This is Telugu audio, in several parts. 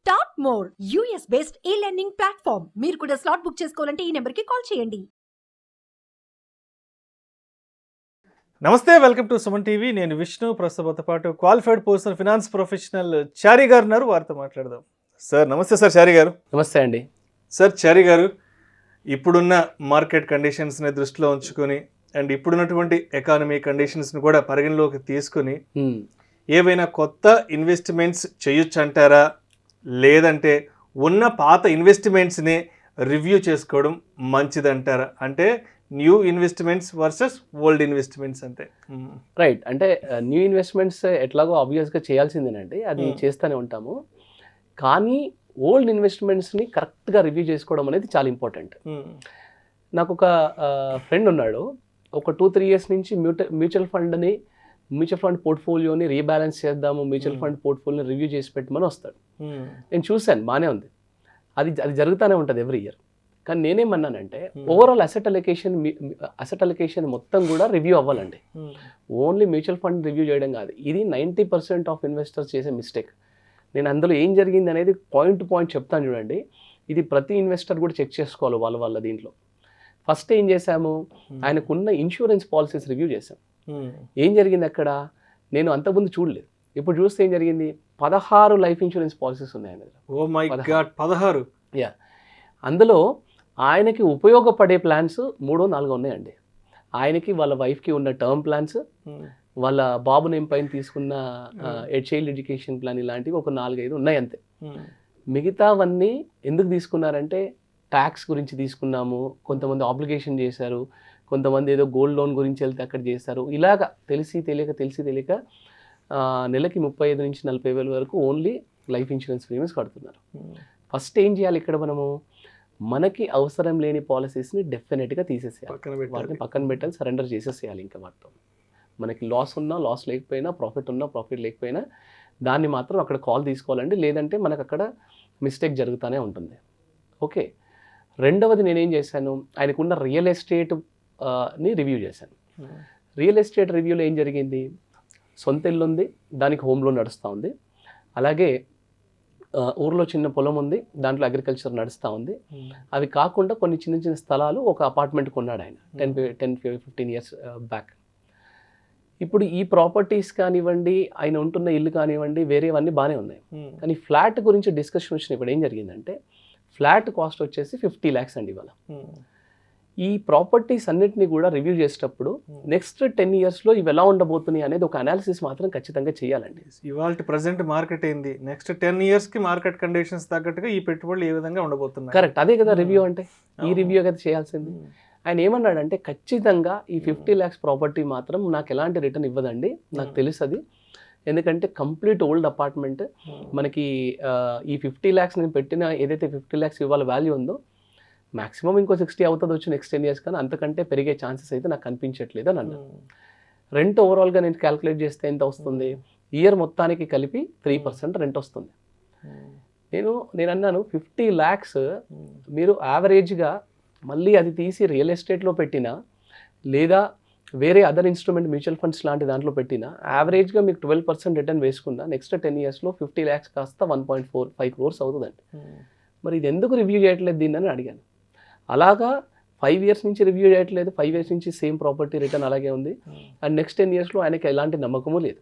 స్టార్ట్ మోర్ యూఎస్ బేస్డ్ ఈ లెర్నింగ్ ప్లాట్ఫామ్. మీరు కూడా స్లాట్ బుక్ చేసుకోవాలంటే ఈ నెంబర్కి కాల్ చేయండి. నమస్తే, వెల్కమ్ టు సుమన్ టీవీ. నేను విష్ణు. ప్రస్తుతంతో పాటు క్వాలిఫైడ్ పర్సనల్ ఫినాన్స్ ప్రొఫెషనల్ చారి గారు ఉన్నారు. వారితో మాట్లాడదాం. సార్ నమస్తే. సార్ చారి గారు. నమస్తే అండి. సార్ చారి గారు, ఇప్పుడున్న మార్కెట్ కండిషన్స్ని దృష్టిలో ఉంచుకొని అండ్ ఇప్పుడున్నటువంటి ఎకానమీ కండిషన్స్ని కూడా పరిగణలోకి తీసుకుని ఏవైనా కొత్త ఇన్వెస్ట్మెంట్స్ చేయొచ్చు అంటారా, లేదంటే ఉన్న పాత ఇన్వెస్ట్మెంట్స్ని రివ్యూ చేసుకోవడం మంచిదంటారా? అంటే new investments versus old investments అంటే రైట్. అంటే న్యూ ఇన్వెస్ట్మెంట్స్ ఎట్లాగో ఆబ్వియస్గా చేయాల్సిందేనండి, అది చేస్తూనే ఉంటాము. కానీ ఓల్డ్ ఇన్వెస్ట్మెంట్స్ని కరెక్ట్గా రివ్యూ చేసుకోవడం అనేది చాలా ఇంపార్టెంట్. నాకు ఒక ఫ్రెండ్ ఉన్నాడు. ఒక 2-3 ఇయర్స్ నుంచి మ్యూచువల్ ఫండ్ పోర్ట్ఫోలియోని రీబ్యాలెన్స్ చేద్దాము, మ్యూచువల్ ఫండ్ పోర్ట్ఫోలియోని రివ్యూ చేసి పెట్టమని వస్తాడు. నేను చూశాను, బాగానే ఉంది, అది జరుగుతూనే ఉంటుంది ఎవ్రీ ఇయర్. కానీ నేనేమన్నానంటే ఓవరాల్ అసెట్ అలొకేషన్ మొత్తం కూడా రివ్యూ అవ్వాలండి. ఓన్లీ మ్యూచువల్ ఫండ్ రివ్యూ చేయడం కాదు. ఇది 90% ఆఫ్ ఇన్వెస్టర్స్ చేసే మిస్టేక్. నేను అందులో ఏం జరిగింది అనేది పాయింట్ టు పాయింట్ చెప్తాను చూడండి. ఇది ప్రతి ఇన్వెస్టర్ కూడా చెక్ చేసుకోవాలి వాళ్ళ దీంట్లో. ఫస్ట్ ఏం చేశాము, ఆయనకున్న ఇన్సూరెన్స్ పాలసీస్ రివ్యూ చేశాం. ఏం జరిగింది అక్కడ, నేను అంతకుముందు చూడలేదు. ఇప్పుడు చూస్తే ఏం జరిగింది, 16 లైఫ్ ఇన్సూరెన్స్ పాలసీస్ ఉన్నాయి ఆయన దగ్గర. Oh my God, 16. యా, అందులో ఆయనకి ఉపయోగపడే ప్లాన్స్ 3-4 ఉన్నాయండి. ఆయనకి, వాళ్ళ వైఫ్కి ఉన్న టర్మ్ ప్లాన్స్, వాళ్ళ బాబు నేమ్ పైన తీసుకున్న చైల్డ్ ఎడ్యుకేషన్ ప్లాన్, ఇలాంటివి ఒక 4-5 ఉన్నాయి అంతే. మిగతావన్నీ ఎందుకు తీసుకున్నారంటే ట్యాక్స్ గురించి తీసుకున్నాము, కొంతమంది ఆబ్లిగేషన్ చేశారు, కొంతమంది ఏదో గోల్డ్ లోన్ గురించి వెళ్తే అక్కడ చేశారు. ఇలాగ తెలిసి తెలియక నెలకి 35,000-40,000 వరకు ఓన్లీ లైఫ్ ఇన్సూరెన్స్ ప్రీమియమ్స్ కడుతున్నారు. ఫస్ట్ ఏం చేయాలి ఇక్కడ మనము, మనకి అవసరం లేని పాలసీస్ని డెఫినెట్గా తీసేసేయాలి, వాటిని పక్కన పెట్టాలి, సరెండర్ చేసేసేయాలి. ఇంకా వాటితో మనకి లాస్ ఉన్నా లాస్ లేకపోయినా, ప్రాఫిట్ ఉన్నా ప్రాఫిట్ లేకపోయినా దాన్ని మాత్రం అక్కడ కాల్ తీసుకోవాలండి, లేదంటే మనకు అక్కడ మిస్టేక్ జరుగుతూనే ఉంటుంది. ఓకే. రెండవది నేనేం చేశాను, ఆయనకున్న రియల్ ఎస్టేట్ని రివ్యూ చేశాను. రియల్ ఎస్టేట్ రివ్యూలో ఏం జరిగింది, సొంత ఇల్లు ఉంది, దానికి హోమ్ లోన్ నడుస్తూ ఉంది. అలాగే ఊర్లో చిన్న పొలం ఉంది, దాంట్లో అగ్రికల్చర్ నడుస్తూ ఉంది. అవి కాకుండా కొన్ని చిన్న స్థలాలు, ఒక అపార్ట్మెంట్ కొన్నాడు ఆయన 10-15 ఇయర్స్ బ్యాక్. ఇప్పుడు ఈ ప్రాపర్టీస్ కానివ్వండి, ఆయన ఉంటున్న ఇల్లు కానివ్వండి, వేరేవన్నీ బాగానే ఉన్నాయి. కానీ ఫ్లాట్ గురించి డిస్కషన్ వచ్చినప్పుడు ఏం జరిగిందంటే, ఫ్లాట్ కాస్ట్ వచ్చేసి 50 lakhs అండి ఇవాళ. ఈ ప్రాపర్టీస్ అన్నిటిని కూడా రివ్యూ చేసేటప్పుడు నెక్స్ట్ 10 yearsలో ఇవి ఎలా ఉండబోతున్నాయి అనేది ఒక అనాలిసిస్ మాత్రం ఖచ్చితంగా చేయాలండి. ఇవాళ ప్రజెంట్ మార్కెట్ ఏంది, నెక్స్ట్ 10 yearsకి మార్కెట్ కండిషన్స్ తగ్గట్టుగా ఈ పెట్టుబడులు ఏ విధంగా ఉండబోతున్నాయి. కరెక్ట్, అదే కదా రివ్యూ అంటే. ఈ రివ్యూ కదా చేయాల్సింది. ఆయన ఏమన్నాడంటే, ఖచ్చితంగా ఈ 50 lakhs ప్రాపర్టీ మాత్రం నాకు ఎలాంటి రిటర్న్ ఇవ్వదండి, నాకు తెలుస్తుంది. ఎందుకంటే కంప్లీట్ ఓల్డ్ అపార్ట్మెంట్. మనకి ఈ 50 lakhs నేను పెట్టిన ఏదైతే 50 lakhs ఇవాళ వాల్యూ ఉందో, మ్యాక్సిమం ఇంకో 60 అవుతుంది వచ్చి నెక్స్ట్ 10 years, కానీ అంతకంటే పెరిగే ఛాన్సెస్ అయితే నాకు కనిపించట్లేదు అని అన్నాను. రెంట్ ఓవరాల్గా నేను క్యాలిక్యులేట్ చేస్తే ఎంత వస్తుంది, ఇయర్ మొత్తానికి కలిపి 3% రెంట్ వస్తుంది. నేను అన్నాను 50 lakhs మీరు యావరేజ్గా మళ్ళీ అది తీసి రియల్ ఎస్టేట్లో పెట్టినా, లేదా వేరే అదర్ ఇన్స్ట్రుమెంట్ మ్యూచువల్ ఫండ్స్ లాంటి దాంట్లో పెట్టినా, యావరేజ్గా మీకు 12% రిటర్న్ వేసుకున్నా నెక్స్ట్ 10 yearsలో 50 lakhs కాస్త 1.45 crores అవుతుందండి. మరి ఇది ఎందుకు రివ్యూ చేయట్లేదు దీన్ని అని అడిగాను. అలాగా 5 years నుంచి రివ్యూ చేయట్లేదు, 5 years నుంచి సేమ్ ప్రాపర్టీ రిటర్న్ అలాగే ఉంది, అండ్ నెక్స్ట్ 10 yearsలో ఆయనకి ఎలాంటి నమ్మకము లేదు.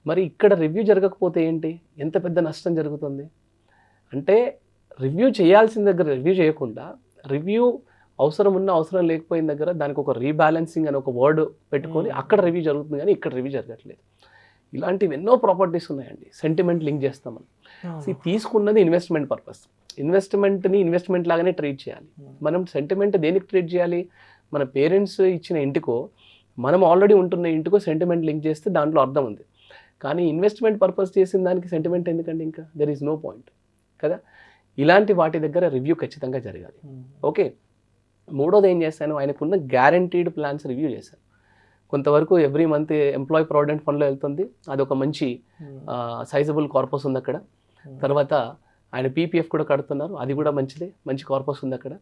మరి ఇక్కడ రివ్యూ జరగకపోతే ఏంటి, ఎంత పెద్ద నష్టం జరుగుతుంది అంటే, రివ్యూ చేయాల్సిన దగ్గర రివ్యూ చేయకుండా, రివ్యూ అవసరం ఉన్న అవసరం లేకపోయిన దగ్గర దానికి ఒక రీబ్యాలెన్సింగ్ అని ఒక వర్డ్ పెట్టుకొని అక్కడ రివ్యూ జరుగుతుంది, కానీ ఇక్కడ రివ్యూ జరగట్లేదు. ఇలాంటివి ఎన్నో ప్రాపర్టీస్ ఉన్నాయండి, సెంటిమెంట్ లింక్ చేస్తామని. తీసుకున్నది ఇన్వెస్ట్మెంట్ పర్పస్, ఇన్వెస్ట్మెంట్ని ఇన్వెస్ట్మెంట్ లాగానే ట్రీట్ చేయాలి. మనం సెంటిమెంట్ దేనికి ట్రీట్ చేయాలి, మన పేరెంట్స్ ఇచ్చిన ఇంటికో, మనం ఆల్రెడీ ఉంటున్న ఇంటికో సెంటిమెంట్ లింక్ చేస్తే దాంట్లో అర్థం ఉంది. కానీ ఇన్వెస్ట్మెంట్ పర్పస్ చేసిన దానికి సెంటిమెంట్ ఎందుకండి, ఇంకా దెర్ ఈజ్ నో పాయింట్ కదా. ఇలాంటి వాటి దగ్గర రివ్యూ ఖచ్చితంగా జరగాలి. ఓకే. మూడోది ఏం చేశాను, ఆయనకున్న గ్యారంటీడ్ ప్లాన్స్ రివ్యూ చేశాను. కొంతవరకు ఎవ్రీ మంత్ ఎంప్లాయీ ప్రావిడెంట్ ఫండ్లో వెళ్తుంది, అది ఒక మంచి సైజబుల్ కార్పస్ ఉంది అక్కడ. తర్వాత ఆయన పీపీఎఫ్ కూడా కడుతున్నారు, అది కూడా మంచిదే, మంచి కార్పస్ ఉంది అక్కడ.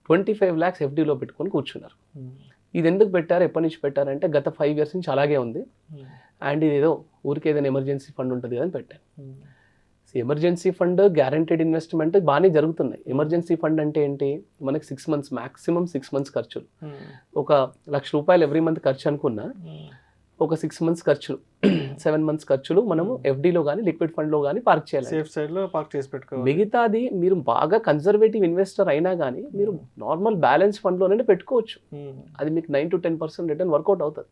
25 lakhs ఎఫ్డీలో పెట్టుకొని కూర్చున్నారు. ఇది ఎందుకు పెట్టారు, ఎప్పటి నుంచి పెట్టారంటే గత 5 years నుంచి అలాగే ఉంది, అండ్ ఇది ఏదో ఊరికి ఏదైనా ఎమర్జెన్సీ ఫండ్ ఉంటుంది కదా అని పెట్టాను. ఎమర్జెన్సీ ఫండ్, గ్యారంటీడ్ ఇన్వెస్ట్మెంట్ బాగానే జరుగుతున్నాయి. ఎమర్జెన్సీ ఫండ్ అంటే ఏంటి, మనకి 6 months మాక్సిమం 6 months ఖర్చులు. ఒక ₹1,00,000 ఎవ్రీ మంత్ ఖర్చు అనుకున్నా, ఒక 6 months ఖర్చులు 7 months ఖర్చులు మనము ఎఫ్డీలో కానీ లిక్విడ్ ఫండ్లో కానీ పార్క్ చేయాలి. సేఫ్ సైడ్లో పార్క్ చేసి పెట్టుకోవాలి. మిగతాది మీరు బాగా కన్జర్వేటివ్ ఇన్వెస్టర్ అయినా కానీ మీరు నార్మల్ బ్యాలెన్స్ ఫండ్లోనే పెట్టుకోవచ్చు. అది మీకు 9 to 10% రిటర్న్ వర్కౌట్ అవుతుంది.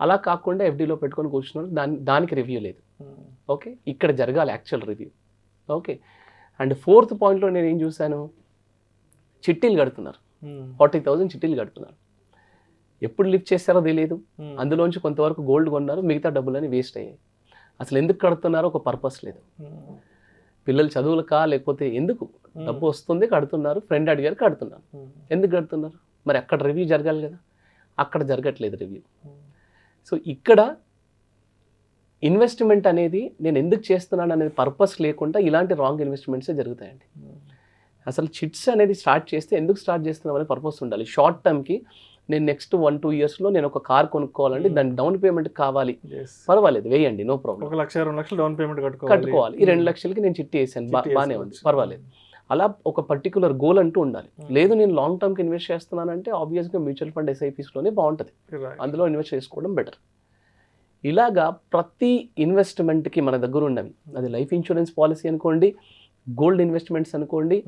అలా కాకుండా ఎఫ్డీలో పెట్టుకొని కూర్చున్నారు, దానికి రివ్యూ లేదు. ఓకే, ఇక్కడ జరగాలి actual review. Okay, and 4th పాయింట్లో నేను ఏం చూశాను, చిట్టీలు కడుతున్నారు. 40,000 చిట్టీలు కడుతున్నారు. ఎప్పుడు లిఫ్ట్ చేస్తారో తెలియదు. అందులోంచి కొంతవరకు గోల్డ్ కొన్నారు, మిగతా డబ్బులని వేస్ట్ అయ్యాయి. అసలు ఎందుకు కడుతున్నారో ఒక పర్పస్ లేదు. పిల్లలు చదువులకా లేకపోతే ఎందుకు, డబ్బు వస్తుంది కడుతున్నారు, ఫ్రెండ్ అడిగారు కడుతున్నారు. ఎందుకు కడుతున్నారు, మరి అక్కడ రివ్యూ జరగాలి కదా, అక్కడ జరగట్లేదు రివ్యూ. సో ఇక్కడ ఇన్వెస్ట్మెంట్ అనేది నేను ఎందుకు చేస్తున్నాను అనేది పర్పస్ లేకుండా ఇలాంటి రాంగ్ ఇన్వెస్ట్మెంట్సే జరుగుతాయండి. అసలు చిట్స్ అనేది స్టార్ట్ చేస్తే ఎందుకు స్టార్ట్ చేస్తున్నాం అనే పర్పస్ ఉండాలి. షార్ట్ టర్మ్కి నేను నెక్స్ట్ 1-2 yearsలో నేను ఒక కార్ కొనుక్కోవాలంటే దాని డౌన్ పేమెంట్ కావాలి, పర్వాలేదు వేయండి, నో ప్రాబ్లం. 1,00,000-2 లక్షలు డౌన్ పేమెంట్ కట్టుకోవాలి. ఈ 2 లక్షలకి నేను చిట్టి వేసాను, బాగానే ఉంది, పర్వాలేదు. అలా ఒక పర్టికులర్ గోల్ అంటూ ఉండాలి. లేదు నేను లాంగ్ టర్మ్కి ఇన్వెస్ట్ చేస్తున్నానంటే ఆబ్వియస్గా మ్యూచువల్ ఫండ్ SIPsలోనే బాగుంటుంది, అందులో ఇన్వెస్ట్ చేసుకోవడం బెటర్. ఇలాగా ప్రతి ఇన్వెస్ట్మెంట్కి మన దగ్గర ఉన్నవి, అది లైఫ్ ఇన్సూరెన్స్ పాలసీ అనుకోండి, గోల్డ్ ఇన్వెస్ట్మెంట్స్ అనుకోండి,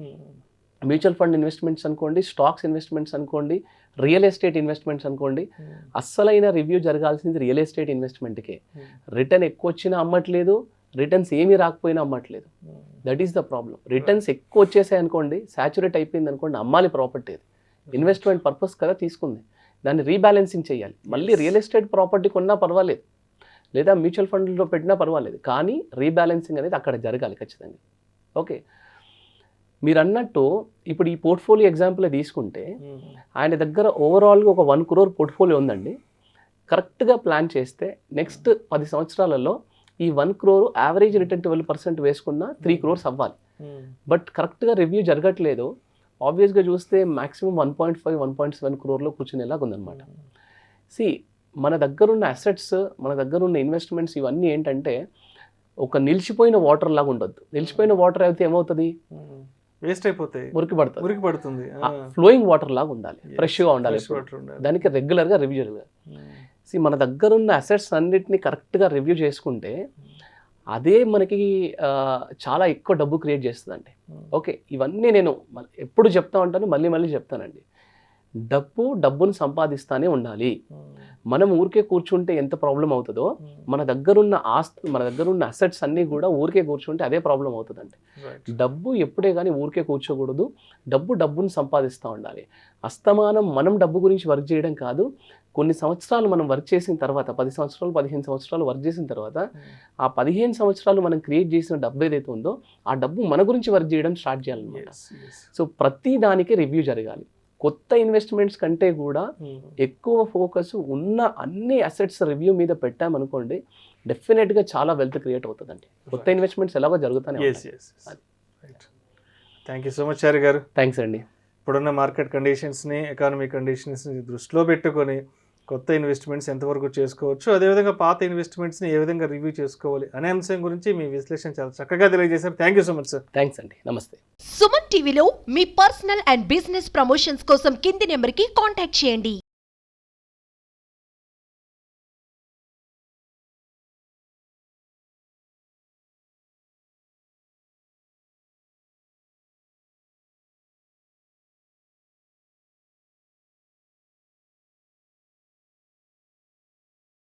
మ్యూచువల్ ఫండ్ ఇన్వెస్ట్మెంట్స్ అనుకోండి, స్టాక్స్ ఇన్వెస్ట్మెంట్స్ అనుకోండి, రియల్ ఎస్టేట్ ఇన్వెస్ట్మెంట్స్ అనుకోండి. అస్సలైన రివ్యూ జరగాల్సింది రియల్ ఎస్టేట్ ఇన్వెస్ట్మెంట్కే. రిటర్న్ ఎక్కువ వచ్చినా అమ్మట్లేదు, రిటర్న్స్ ఏమీ రాకపోయినా అమ్మట్లేదు. That is the problem. Returns ఎక్కువ వచ్చేసాయి అనుకోండి, సాచురేట్ అయిపోయింది అనుకోండి, అమ్మాలి ప్రాపర్టీ. అది ఇన్వెస్ట్మెంట్ పర్పస్ కదా తీసుకుంది, దాన్ని రీబ్యాలెన్సింగ్ చేయాలి. మళ్ళీ రియల్ ఎస్టేట్ ప్రాపర్టీ కొన్నా పర్వాలేదు, లేదా మ్యూచువల్ ఫండ్లో పెట్టినా పర్వాలేదు, కానీ రీబ్యాలెన్సింగ్ అనేది అక్కడ జరగాలి ఖచ్చితంగా. ఓకే, మీరు అన్నట్టు ఇప్పుడు ఈ పోర్ట్ఫోలియో ఎగ్జాంపుల్ తీసుకుంటే ఆయన దగ్గర ఓవరాల్గా ఒక 1 crore పోర్ట్ఫోలియో ఉందండి. కరెక్ట్గా ప్లాన్ చేస్తే నెక్స్ట్ 10 సంవత్సరాలలో ఈ 1 crore యావరేజ్ రిటర్న్ 12% వేసుకున్న 3 crores అవ్వాలి. బట్ కరెక్ట్గా రివ్యూ జరగట్లేదు. ఆబ్వియస్గా చూస్తే మ్యాక్సిమం 1.5-1.7 crore కూర్చునేలాగా ఉందన్నమాట. మన దగ్గర ఉన్న అసెట్స్, మన దగ్గర ఉన్న ఇన్వెస్ట్మెంట్స్ ఇవన్నీ ఏంటంటే ఒక నిలిచిపోయిన వాటర్ లాగా ఉండొద్దు. నిలిచిపోయిన వాటర్ అయితే ఏమవుతుంది, వేస్ట్ అయిపోతాయి, మురికి పడుతుంది. ఫ్లోయింగ్ వాటర్ లాగా ఉండాలి, ఫ్రెష్గా ఉండాలి, దానికి రెగ్యులర్గా రివ్యూ జరగాలి. మన దగ్గర ఉన్న అసెట్స్ అన్నిటిని కరెక్ట్గా రివ్యూ చేసుకుంటే అదే మనకి చాలా ఎక్కువ డబ్బు క్రియేట్ చేస్తుందండి. ఓకే, ఇవన్నీ నేను ఎప్పుడు చెప్తా ఉంటాను, మళ్ళీ చెప్తానండి. డబ్బును సంపాదిస్తానే ఉండాలి. మనం ఊరికే కూర్చుంటే ఎంత ప్రాబ్లం అవుతుందో, మన దగ్గరున్న అసెట్స్ అన్నీ కూడా ఊరికే కూర్చుంటే అదే ప్రాబ్లం అవుతుందండి. డబ్బు ఎప్పుడే కానీ ఊరికే కూర్చోకూడదు. డబ్బును సంపాదిస్తూ ఉండాలి. అస్తమానం మనం డబ్బు గురించి వర్క్ చేయడం కాదు, కొన్ని సంవత్సరాలు మనం వర్క్ చేసిన తర్వాత, 10 సంవత్సరాలు 15 సంవత్సరాలు వర్క్ చేసిన తర్వాత ఆ 15 సంవత్సరాలు మనం క్రియేట్ చేసిన డబ్బు ఏదైతే ఉందో ఆ డబ్బు మన గురించి వర్క్ చేయడం స్టార్ట్ చేయాలన్నమాట. సో ప్రతి దానికి రివ్యూ జరగాలి. కొత్త ఇన్వెస్ట్మెంట్స్ కంటే కూడా ఎక్కువ ఫోకస్ ఉన్న అన్ని అసెట్స్ రివ్యూ మీద పెట్టామనుకోండి, డెఫినెట్గా చాలా వెల్త్ క్రియేట్ అవుతుందండి. కొత్త ఇన్వెస్ట్మెంట్స్ ఎలాగో జరుగుతానే. థ్యాంక్ యూ సో మచ్ చారి గారు. థ్యాంక్స్ అండి. ఇప్పుడున్న మార్కెట్ కండిషన్స్ని, ఎకానమీ కండిషన్స్ని దృష్టిలో పెట్టుకొని కొత్త ఇన్వెస్ట్మెంట్స్ ఎంతవరకు చేసుకోవచ్చు, అదేవిధంగా పాత ఇన్వెస్ట్మెంట్స్ని ఏ విధంగా రివ్యూ చేసుకోవాలి అనే అంశం గురించి మీ విశ్లేషణ చాలా చక్కగా తెలియజేశారు. Thank you so much sir. Thanks అండి. నమస్తే. సుమన్ టీవీలో మీ పర్సనల్ అండ్ బిజినెస్ ప్రమోషన్స్ కోసం కింది నెంబర్కి కాంటాక్ట్ చేయండి.